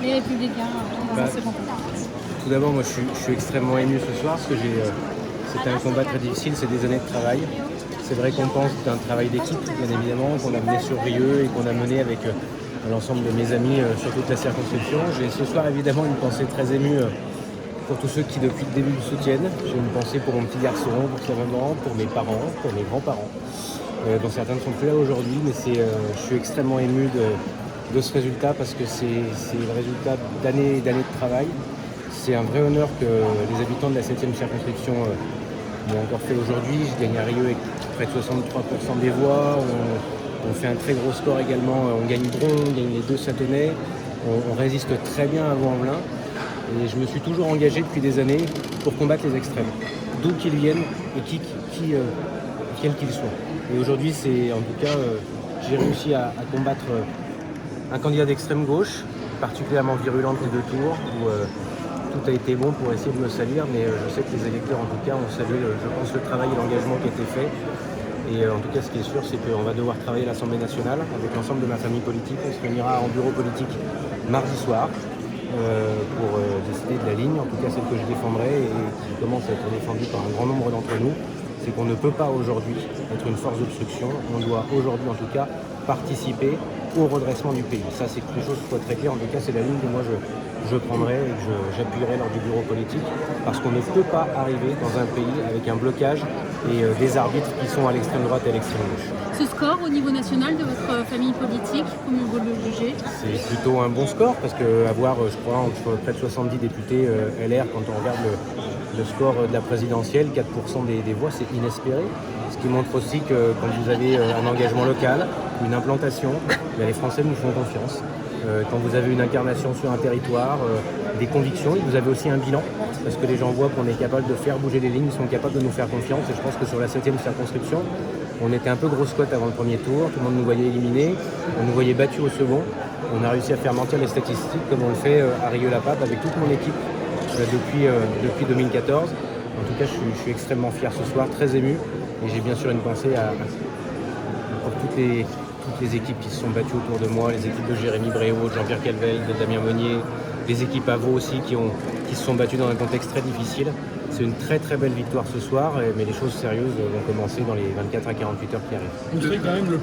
les Républicains dans ce combat. Tout d'abord, moi je suis extrêmement ému ce soir parce que c'était un combat très difficile, c'est des années de travail. C'est vrai qu'on pense d'un travail d'équipe, bien évidemment, qu'on a mené sur Rieux et qu'on a mené avec l'ensemble de mes amis sur toute la circonscription. J'ai ce soir évidemment une pensée très émue pour tous ceux qui depuis le début me soutiennent. J'ai une pensée pour mon petit garçon, pour sa maman, pour mes parents, pour mes grands-parents, dont certains ne sont plus là aujourd'hui, mais je suis extrêmement ému de ce résultat parce que c'est le résultat d'années et d'années de travail. C'est un vrai honneur que les habitants de la 7e circonscription m'ont encore fait aujourd'hui. Je gagne à Rieux avec près de 63% des voix. On fait un très gros score également. On gagne Bron, on gagne les 2 Châtenay. On résiste très bien à Vaux-en-Velin. Et je me suis toujours engagé depuis des années pour combattre les extrêmes, d'où qu'ils viennent et quels qu'ils soient. Et aujourd'hui, en tout cas, j'ai réussi à combattre un candidat d'extrême gauche, particulièrement virulent les 2 tours, où tout a été bon pour essayer de me salir, mais je sais que les électeurs, en tout cas, ont salué, je pense, le travail et l'engagement qui a été fait. Et en tout cas, ce qui est sûr, c'est qu'on va devoir travailler à l'Assemblée nationale avec l'ensemble de ma famille politique. On se réunira en bureau politique mardi soir pour décider de la ligne, en tout cas celle que je défendrai et qui commence à être défendue par un grand nombre d'entre nous. C'est qu'on ne peut pas aujourd'hui être une force d'obstruction. On doit aujourd'hui, en tout cas, participer au redressement du pays. Ça, c'est que les choses soient très claires. En tout cas, c'est la ligne que moi je prendrai et que j'appuierai lors du bureau politique, parce qu'on ne peut pas arriver dans un pays avec un blocage et des arbitres qui sont à l'extrême droite et à l'extrême gauche. Ce score au niveau national de votre famille politique, comment vous le jugez? C'est plutôt un bon score, parce qu'avoir, je crois, entre près de 70 députés LR, quand on regarde le score de la présidentielle, 4% des voix, c'est inespéré. Ce qui montre aussi que quand vous avez un engagement local, une implantation, les Français nous font confiance. Quand vous avez une incarnation sur un territoire, des convictions, et vous avez aussi un bilan, parce que les gens voient qu'on est capable de faire bouger les lignes, ils sont capables de nous faire confiance. Et je pense que sur la 7e circonscription, on était un peu grosse cote avant le premier tour, tout le monde nous voyait éliminés, on nous voyait battus au second. On a réussi à faire mentir les statistiques comme on le fait à Rieux-la-Pape avec toute mon équipe depuis 2014. En tout cas, je suis extrêmement fier ce soir, très ému, et j'ai bien sûr une pensée pour toutes les équipes qui se sont battues autour de moi, les équipes de Jérémy Bréau, de Jean-Pierre Calvel, de Damien Monnier, les équipes à Vaud aussi qui se sont battues dans un contexte très difficile. C'est une très très belle victoire ce soir, mais les choses sérieuses vont commencer dans les 24 à 48 heures qui arrivent.